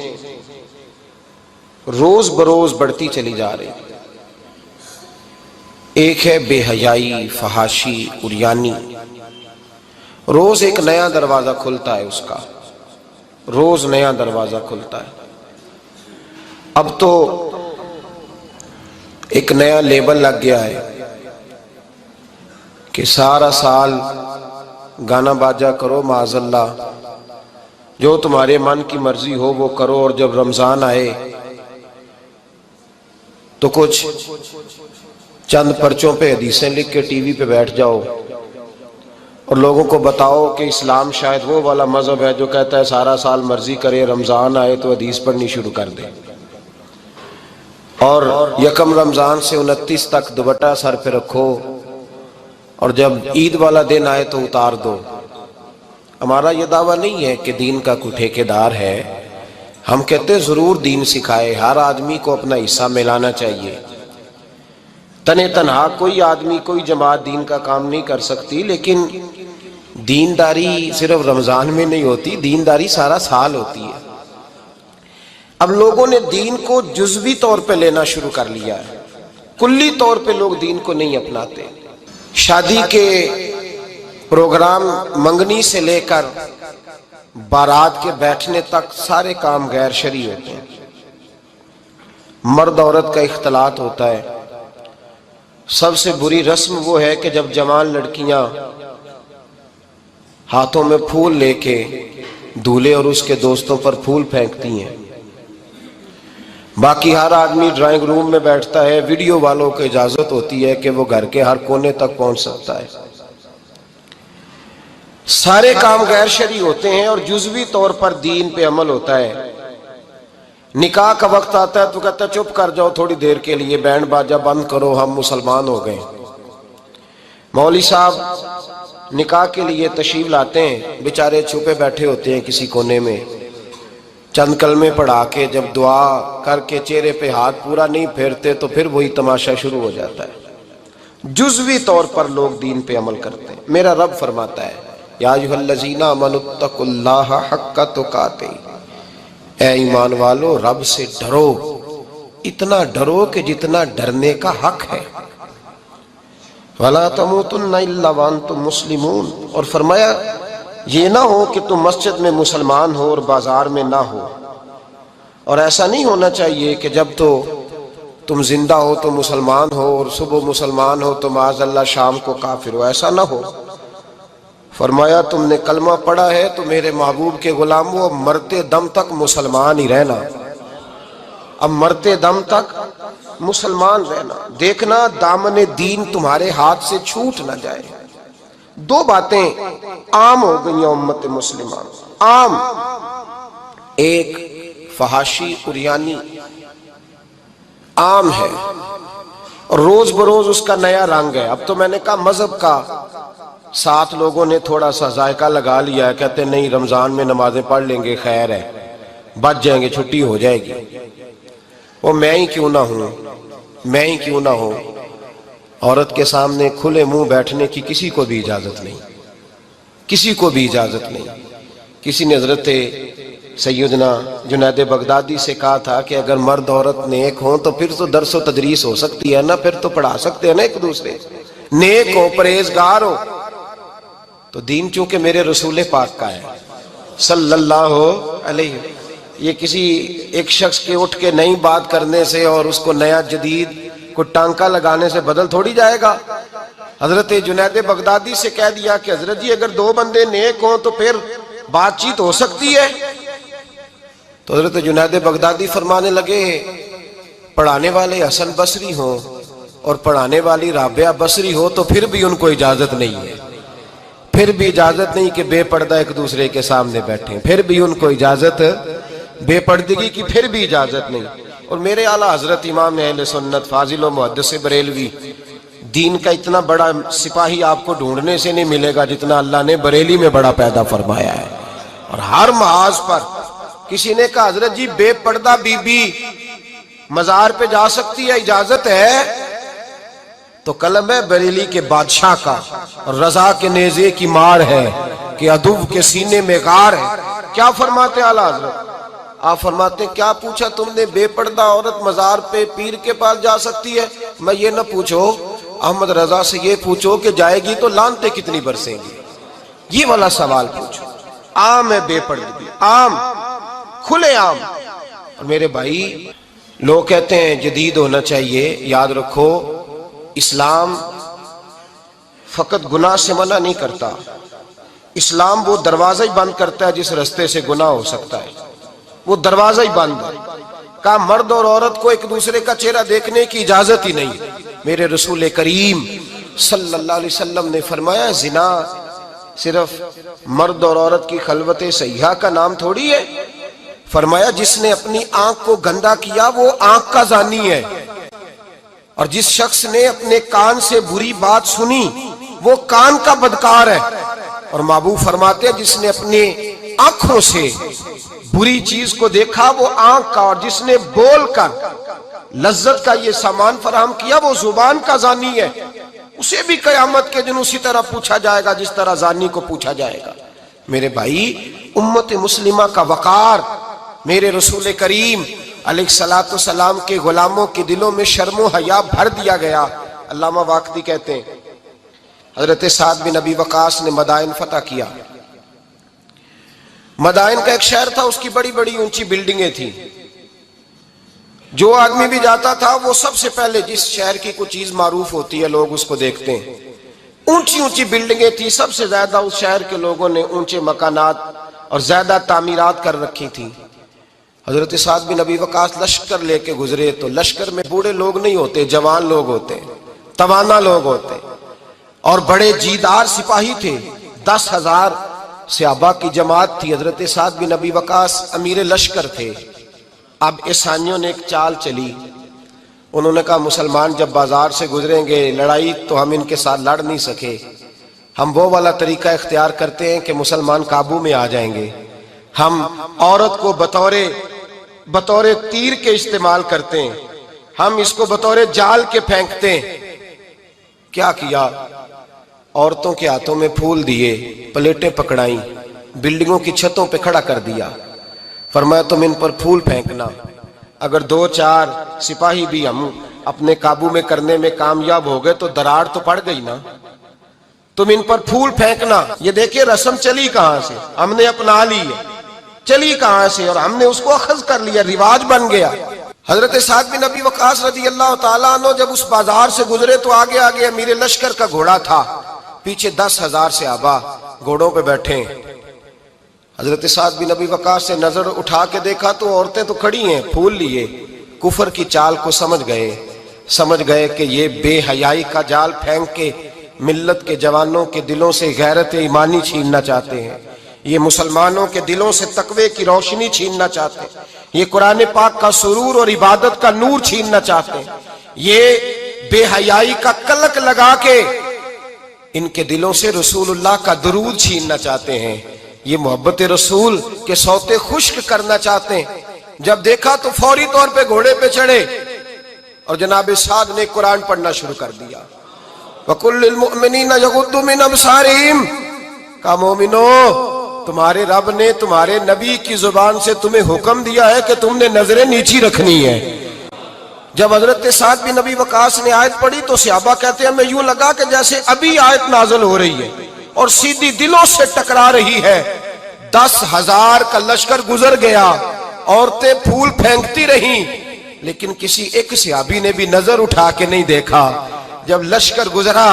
روز بروز بڑھتی چلی جا رہی، ایک ہے بے حیائی، فحاشی، عریانی، روز ایک نیا دروازہ کھلتا ہے، اس کا روز نیا دروازہ کھلتا ہے۔ اب تو ایک نیا لیبل لگ گیا ہے کہ سارا سال گانا باجا کرو، معاذ اللہ جو تمہارے من کی مرضی ہو وہ کرو، اور جب رمضان آئے تو کچھ چند پرچوں پہ حدیثیں لکھ کے ٹی وی پہ بیٹھ جاؤ اور لوگوں کو بتاؤ کہ اسلام شاید وہ والا مذہب ہے جو کہتا ہے سارا سال مرضی کرے، رمضان آئے تو حدیث پڑھنی شروع کر دے، اور یکم رمضان سے 29 تک دوپٹہ سر پہ رکھو اور جب عید والا دن آئے تو اتار دو۔ ہمارا یہ دعویٰ نہیں ہے کہ دین کا کوئی ٹھیکیدار ہے، ہم کہتے ہیں ضرور دین سکھائے، ہر آدمی کو اپنا حصہ ملانا چاہیے۔ تنے تنہا کوئی آدمی کوئی جماعت دین کا کام نہیں کر سکتی، لیکن دینداری صرف رمضان میں نہیں ہوتی، دینداری سارا سال ہوتی ہے۔ اب لوگوں نے دین کو جزوی طور پہ لینا شروع کر لیا ہے، کلی طور پہ لوگ دین کو نہیں اپناتے۔ شادی کے پروگرام منگنی سے لے کر بارات کے بیٹھنے تک سارے کام غیر شرعی ہوتے ہیں، مرد عورت کا اختلاط ہوتا ہے۔ سب سے بری رسم وہ ہے کہ جب جوان لڑکیاں ہاتھوں میں پھول لے کے دولہے اور اس کے دوستوں پر پھول پھینکتی ہیں، باقی ہر آدمی ڈرائنگ روم میں بیٹھتا ہے، ویڈیو والوں کو اجازت ہوتی ہے کہ وہ گھر کے ہر کونے تک پہنچ سکتا ہے۔ سارے کام غیر شرعی ہوتے ہیں اور جزوی طور پر دین پہ عمل ہوتا ہے۔ نکاح کا وقت آتا ہے تو کہتا ہے چپ کر جاؤ تھوڑی دیر کے لیے، بینڈ باجا بند کرو، ہم مسلمان ہو گئے۔ مولوی صاحب نکاح کے لیے تشریف لاتے ہیں، بیچارے چھپے بیٹھے ہوتے ہیں کسی کونے میں، چند کلمے پڑھا کے جب دعا کر کے چہرے پہ ہاتھ پورا نہیں پھیرتے تو پھر وہی تماشا شروع ہو جاتا ہے۔ جزوی طور پر لوگ دین پہ عمل کرتے ہیں۔ میرا رب فرماتا ہے یا ایھا الذین آمنوا اتقوا اللہ حق تقاتہ، اے ایمان والو رب سے ڈرو، اتنا ڈرو کہ جتنا ڈرنے کا حق ہے۔ وَلَا تَمُوتُنَّ إِلَّا وَأَنْتُمْ مُسْلِمُونَ، اور فرمایا یہ نہ ہو کہ تم مسجد میں مسلمان ہو اور بازار میں نہ ہو، اور ایسا نہیں ہونا چاہیے کہ جب تو تم زندہ ہو تو مسلمان ہو اور صبح مسلمان ہو تو معاذ اللہ شام کو کافر ہو، ایسا نہ ہو۔ فرمایا تم نے کلمہ پڑھا ہے تو میرے محبوب کے غلام وہ مرتے دم تک مسلمان ہی رہنا، اب مرتے دم تک مسلمان رہنا، دیکھنا دامن دین تمہارے ہاتھ سے چھوٹ نہ جائے۔ دو باتیں عام ہو گئی ہیں امت مسلمہ، عام، ایک فحاشی عریانی عام ہے اور روز بروز اس کا نیا رنگ ہے۔ اب تو میں نے کہا مذہب کا ساتھ لوگوں نے تھوڑا سا ذائقہ لگا لیا ہے، کہتے ہیں نہیں رمضان میں نمازیں پڑھ لیں گے، خیر ہے، بچ جائیں گے، چھٹی ہو جائے گی۔ وہ میں ہی کیوں نہ ہوں، میں ہی کیوں نہ ہوں، عورت کے سامنے کھلے منہ بیٹھنے کی کسی کو بھی اجازت نہیں، کسی کو بھی اجازت نہیں۔ کسی نے حضرت سیدنا جنید بغدادی سے کہا تھا کہ اگر مرد عورت نیک ہوں تو پھر تو درس و تدریس ہو سکتی ہے نا، پھر تو پڑھا سکتے ہیں نا ایک دوسرے، نیک ہو پرہیزگار ہو۔ تو دین چونکہ میرے رسول پاک کا ہے صلی اللہ علیہ، یہ کسی ایک شخص کے اٹھ کے نئی بات کرنے سے اور اس کو نیا جدید کو ٹانکا لگانے سے بدل تھوڑی جائے گا۔ حضرت جنید بغدادی سے کہہ دیا کہ حضرت جی اگر دو بندے نیک ہوں تو پھر بات چیت ہو سکتی ہے۔ تو حضرت جنید بغدادی فرمانے لگے پڑھانے والے حسن بصری ہوں اور پڑھانے والی رابعہ بصری ہو تو پھر بھی ان کو اجازت نہیں ہے، پھر بھی اجازت نہیں کہ بے پردہ ایک دوسرے کے سامنے بیٹھیں، پھر بھی ان کو اجازت، بے پردگی کی پھر بھی اجازت نہیں۔ اور میرے اعلیٰ حضرت امام اہل سنت فاضل و محدث بریلوی، دین کا اتنا بڑا سپاہی آپ کو ڈھونڈنے سے نہیں ملے گا جتنا اللہ نے بریلی میں بڑا پیدا فرمایا ہے۔ اور ہر محاذ پر کسی نے کہا حضرت جی بے پردہ بی بی مزار پہ جا سکتی ہے، اجازت ہے؟ تو قلم ہے بریلی کے بادشاہ کا اور رضا کے نیزے کی مار ہے کہ عدو کے سینے میں غار ہے۔ کیا فرماتے اعلیٰ حضرت؟ آپ فرماتے کیا پوچھا تم نے، بے پردہ عورت مزار پہ پیر کے پاس جا سکتی ہے؟ میں یہ نہ پوچھو، احمد رضا سے یہ پوچھو کہ جائے گی تو لعنتیں کتنی برسیں گی، یہ والا سوال پوچھو۔ عام ہے بے پردگی، عام، کھلے عام۔ اور میرے بھائی لوگ کہتے ہیں جدید ہونا چاہیے، یاد رکھو اسلام فقط گناہ سے منع نہیں کرتا، اسلام وہ دروازہ ہی بند کرتا ہے جس رستے سے گناہ ہو سکتا ہے، وہ دروازہ ہی بند ہے۔ کہا مرد اور عورت کو ایک دوسرے کا چہرہ دیکھنے کی اجازت ہی نہیں. میرے رسول کریم صلی اللہ علیہ وسلم نے فرمایا زنا صرف مرد اور عورت کی خلوت سیاح کا نام تھوڑی ہے. فرمایا جس نے اپنی آنکھ کو گندا کیا وہ آنکھ کا زانی ہے، اور جس شخص نے اپنے کان سے بری بات سنی وہ کان کا بدکار ہے. اور محبوب فرماتے ہیں جس نے اپنے آنکھوں سے بری چیز کو دیکھا وہ آنکھ کا، اور جس نے بول کر لذت کا یہ سامان فراہم کیا وہ زبان کا زانی ہے. اسے بھی قیامت کے دن اسی طرح پوچھا جائے گا جس طرح زانی کو پوچھا جائے گا. میرے بھائی، امت مسلمہ کا وقار میرے رسول کریم علیہ الصلوۃ والسلام کے غلاموں کے دلوں میں شرم و حیا بھر دیا گیا. علامہ واقدی کہتے ہیں حضرت سعد بن ابی وقاص نے مدائن فتح کیا. مدائن کا ایک شہر تھا، اس کی بڑی بڑی اونچی بلڈنگیں تھیں. جو آدمی بھی جاتا تھا وہ سب سے پہلے جس شہر کی کوئی چیز معروف ہوتی ہے لوگ اس کو دیکھتے ہیں. اونچی اونچی بلڈنگیں تھیں، سب سے زیادہ اس شہر کے لوگوں نے اونچے مکانات اور زیادہ تعمیرات کر رکھی تھیں. حضرت سعد بن ابی وقاص لشکر لے کے گزرے تو لشکر میں بوڑھے لوگ نہیں ہوتے، جوان لوگ ہوتے، توانا لوگ ہوتے، اور بڑے جیدار سپاہی تھے. 10,000 صحابہ کی جماعت تھی. حضرت سعد بن ابی وقاص امیر لشکر تھے. اب عیسائیوں نے ایک چال چلی. انہوں نے کہا مسلمان جب بازار سے گزریں گے لڑائی تو ہم ان کے ساتھ لڑ نہیں سکے، ہم وہ والا طریقہ اختیار کرتے ہیں کہ مسلمان قابو میں آ جائیں گے. ہم عورت کو بطور تیر کے استعمال کرتے ہیں، ہم اس کو بطور جال کے پھینکتے ہیں. کیا کیا؟ عورتوں کے ہاتھوں میں پھول دیے، پلیٹیں پکڑائیں، بلڈنگوں کی چھتوں پہ کھڑا کر دیا. فرمایا تم ان پر پھول پھینکنا، اگر 2-4 سپاہی بھی ہم اپنے قابو میں کرنے میں کامیاب ہو گئے تو دراڑ تو پڑ گئی نا. تم ان پر پھول پھینکنا. یہ دیکھیں رسم چلی کہاں سے، ہم نے اپنا لی ہے، چلی کہاں سے اور ہم نے اس کو اخذ کر لیا، رواج بن گیا. حضرت سعد بن ابی وقاص رضی اللہ تعالیٰ عنہ جب اس بازار سے گزرے تو آگے آگے امیر لشکر کا گھوڑا تھا، پیچھے 10,000 صحابہ گھوڑوں پہ بیٹھے ہیں. حضرت سعد بن ابی وقاص سے نظر اٹھا کے دیکھا تو عورتیں تو کھڑی ہیں پھول لیے. کفر کی چال کو سمجھ گئے کہ یہ بے حیائی کا جال پھینک کے ملت کے جوانوں کے دلوں سے غیرت ایمانی چھیننا چاہتے ہیں، یہ مسلمانوں کے دلوں سے تقوی کی روشنی چھیننا چاہتے ہیں، یہ قرآن پاک کا سرور اور عبادت کا نور چھیننا چاہتے ہیں، یہ بے حیائی کا کلک لگا کے ان کے دلوں سے رسول اللہ کا درود چھیننا چاہتے ہیں، یہ محبت رسول کے سوتے خشک کرنا چاہتے ہیں. جب دیکھا تو فوری طور پہ گھوڑے پہ چڑھے اور جناب سعد نے قرآن پڑھنا شروع کر دیا. وَقُلْ لِلْمُؤْمِنِينَ يَغُضُّوا مِنْ أَبْصَارِهِمْ. کہا مومنو تمہارے رب نے تمہارے نبی کی زبان سے تمہیں حکم دیا ہے کہ تم نے نظریں نیچی رکھنی ہے. جب حضرت سعد بن ابی وقاص نے آیت پڑھی تو صحابہ کہتے ہیں ہمیں یوں لگا کہ جیسے ابھی آیت نازل ہو رہی ہے اور سیدھی دلوں سے ٹکرا رہی ہے. 10,000 کا لشکر گزر گیا، عورتیں پھول پھینکتی رہیں، لیکن کسی ایک صحابی نے بھی نظر اٹھا کے نہیں دیکھا. جب لشکر گزرا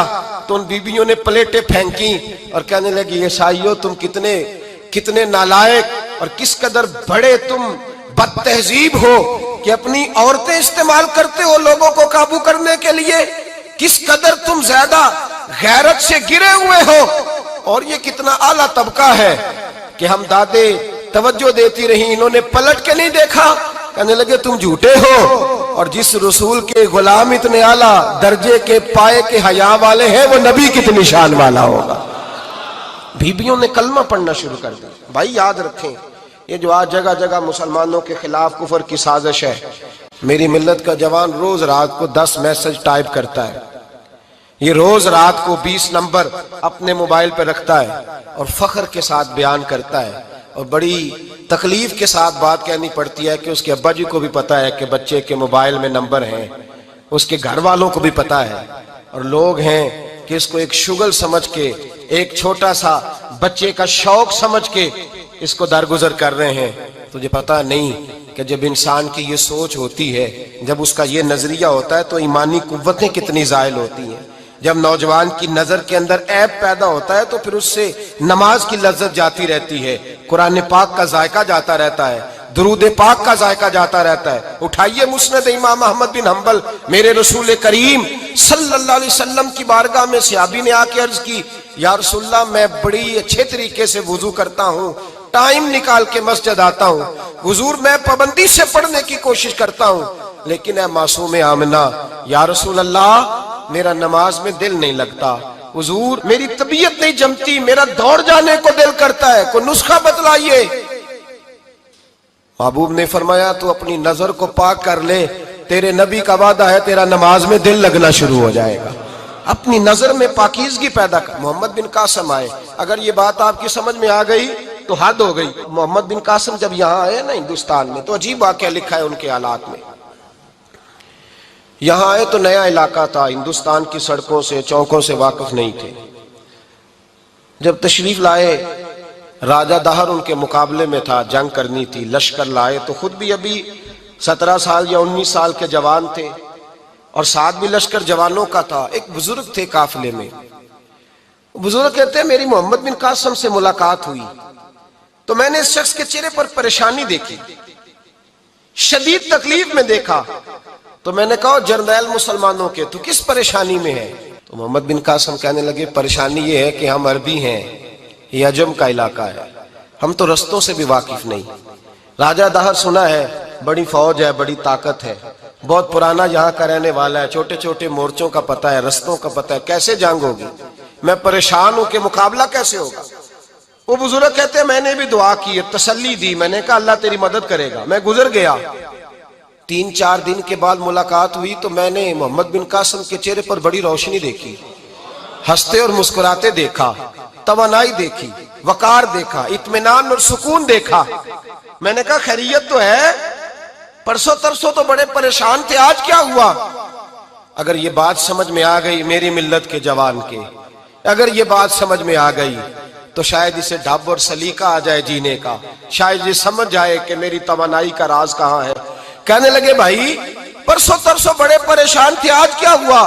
تو ان بیبیوں نے پلیٹیں پھینکی اور کہنے لگی عیسائیوں تم کتنے نالائق اور کس قدر بڑے تم بد تہذیب ہو کہ اپنی عورتیں استعمال کرتے ہو لوگوں کو قابو کرنے کے لیے، کس قدر تم زیادہ غیرت سے گرے ہوئے ہو. اور یہ کتنا اعلیٰ طبقہ ہے کہ ہم دادے توجہ دیتی رہیں، انہوں نے پلٹ کے نہیں دیکھا. کہنے لگے تم جھوٹے ہو، اور جس رسول کے غلام اتنے اعلیٰ درجے کے پائے کے حیا والے ہیں وہ نبی کتنی شان والا ہوگا. بیبیوں نے کلمہ پڑھنا شروع کر دیا. بھائی یاد رکھیں یہ جو آج جگہ جگہ مسلمانوں کے خلاف کفر کی سازش ہے، میری ملت کا جوان روز رات کو 10 میسج ٹائپ کرتا ہے، یہ روز رات کو 20 نمبر اپنے موبائل پہ رکھتا ہے اور فخر کے ساتھ بیان کرتا ہے، اور بڑی تکلیف کے ساتھ بات کہنی پڑتی ہے کہ اس کے ابا جی کو بھی پتا ہے کہ بچے کے موبائل میں نمبر ہیں، اس کے گھر والوں کو بھی پتا ہے، اور لوگ ہیں کہ اس کو ایک شغل سمجھ کے، ایک چھوٹا سا بچے کا شوق سمجھ کے اس کو درگزر کر رہے ہیں. تجھے پتا نہیں کہ جب انسان کی یہ سوچ ہوتی ہے، جب اس کا یہ نظریہ ہوتا ہے تو ایمانی قوتیں کتنی زائل ہوتی ہیں. جب نوجوان کی نظر کے اندر عیب پیدا ہوتا ہے تو پھر اس سے نماز کی لذت جاتی رہتی ہے، قرآن پاک کا ذائقہ جاتا رہتا ہے، درود پاک کا ذائقہ جاتا رہتا ہے۔ اٹھائیے مسند امام احمد بن حنبل، میرے رسول کریم صلی اللہ علیہ وسلم کی بارگاہ میں صحابی نے آ کے عرض کی، یا رسول اللہ میں بڑی اچھے طریقے سے وضو کرتا ہوں، ٹائم نکال کے مسجد آتا ہوں، حضور میں پابندی سے پڑھنے کی کوشش کرتا ہوں، لیکن اے معصوم آمنہ، یا رسول اللہ میرا نماز میں دل نہیں لگتا، حضور میری طبیعت نہیں جمتی، میرا دوڑ جانے کو دل کرتا ہے، کوئی نسخہ بتلائیے۔ محبوب نے فرمایا تو اپنی نظر کو پاک کر لے، تیرے نبی کا وعدہ ہے تیرا نماز میں دل لگنا شروع ہو جائے گا۔ اپنی نظر میں پاکیزگی پیدا کر۔ محمد بن قاسم آئے، اگر یہ بات آپ کی سمجھ میں آ گئی تو حد ہو گئی۔ محمد بن قاسم جب یہاں آئے نا ہندوستان میں، تو عجیب واقعہ لکھا ہے ان کے حالات میں۔ یہاں آئے تو نیا علاقہ تھا، ہندوستان کی سڑکوں سے چوکوں سے واقف نہیں تھے۔ جب تشریف لائے، راجہ دہر ان کے مقابلے میں تھا، جنگ کرنی تھی، لشکر لائے تو خود بھی ابھی 17 سال یا 19 سال کے جوان تھے، اور ساتھ بھی لشکر جوانوں کا تھا۔ ایک بزرگ تھے قافلے میں، بزرگ کہتے ہیں میری محمد بن قاسم سے ملاقات ہوئی تو میں نے اس شخص کے چہرے پر پریشانی دیکھی، شدید تکلیف میں دیکھا، تو میں نے کہا جرنیل مسلمانوں کے، تو کس پریشانی میں ہے؟ تو محمد بن قاسم کہنے لگے پریشانی یہ ہے کہ ہم عربی ہیں، یہ عجم کا علاقہ ہے، ہم تو رستوں سے بھی واقف نہیں۔ راجہ دہر سنا ہے بڑی فوج ہے، بڑی طاقت ہے، بہت پرانا یہاں کا رہنے والا ہے، چھوٹے چھوٹے مورچوں کا پتہ ہے، رستوں کا پتہ ہے، کیسے جنگ ہوگی؟ میں پریشان ہوں کہ مقابلہ کیسے ہوگا؟ وہ بزرگ کہتے ہیں میں نے بھی دعا کی، تسلی دی، میں نے کہا اللہ تیری مدد کرے گا۔ میں گزر گیا، 3-4 دن کے بعد ملاقات ہوئی تو میں نے محمد بن قاسم کے چہرے پر بڑی روشنی دیکھی، ہنستے اور مسکراتے دیکھا، توانائی دیکھی، وقار دیکھا، اطمینان اور سکون دیکھا۔ میں نے کہا خیریت تو ہے، پرسوں ترسوں تو بڑے پریشان تھے، آج کیا ہوا؟ اگر یہ بات سمجھ میں آ گئی میری ملت کے جوان کے، اگر یہ بات سمجھ میں آ گئی تو شاید اسے ڈھب اور سلیقہ آ جائے جینے کا، شاید یہ سمجھ جائے کہ میری توانائی کا راز کہاں ہے۔ کہنے لگے بھائی پرسوں ترسوں بڑے پریشان تھے، آج کیا ہوا؟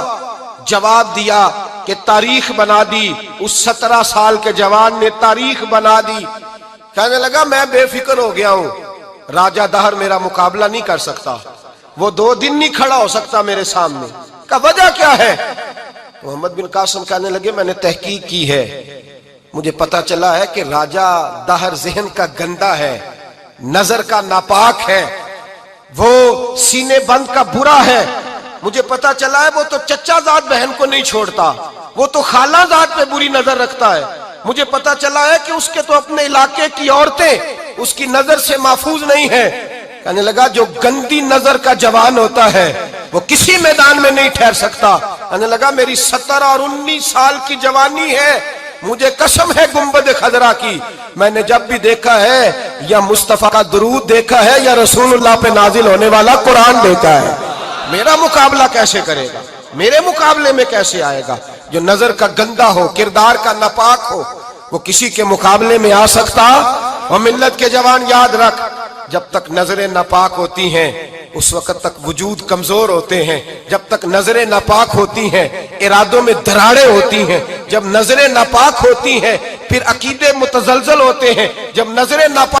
جواب دیا کہ تاریخ بنا دی، اس 17 سال کے جوان نے تاریخ بنا دی۔ کہنے لگا میں بے فکر ہو گیا ہوں، راجہ دہر میرا مقابلہ نہیں کر سکتا، وہ 2 دن نہیں کھڑا ہو سکتا میرے سامنے۔ کہا وجہ کیا ہے؟ محمد بن قاسم کہنے لگے میں نے تحقیق کی ہے، مجھے پتا چلا ہے کہ راجہ دہر ذہن کا گندا ہے، نظر کا ناپاک ہے، وہ سینے بند کا برا ہے، مجھے پتا چلا ہے وہ تو چچا زاد بہن کو نہیں چھوڑتا، وہ تو خالہ زاد پہ بری نظر رکھتا ہے، مجھے پتا چلا ہے کہ اس کے تو اپنے علاقے کی عورتیں اس کی نظر سے محفوظ نہیں ہیں۔ کہنے لگا جو گندی نظر کا جوان ہوتا ہے وہ کسی میدان میں نہیں ٹھہر سکتا۔ کہنے لگا میری 17 اور 19 سال کی جوانی ہے، مجھے قسم ہے گنبد خضرا کی، میں نے جب بھی دیکھا ہے یا مصطفیٰ کا درود دیکھا ہے یا رسول اللہ پہ نازل ہونے والا قرآن دیکھا ہے۔ میرا مقابلہ کیسے کرے گا؟ میرے مقابلے میں کیسے آئے گا؟ جو نظر کا گندا ہو، کردار کا ناپاک ہو، وہ کسی کے مقابلے میں آ سکتا؟ اور ملت کے جوان یاد رکھ، جب تک نظریں ناپاک ہوتی ہیں اس وقت تک وجود کمزور ہوتے ہیں، جب تک نظریں ناپاک ہوتی ہیں ارادوں میں دراڑیں ہوتی ہیں، جب نظریں ناپاک ہوتی ہیں پھر عقیدے متزلزل ہوتے ہیں، جب نظریں ناپاک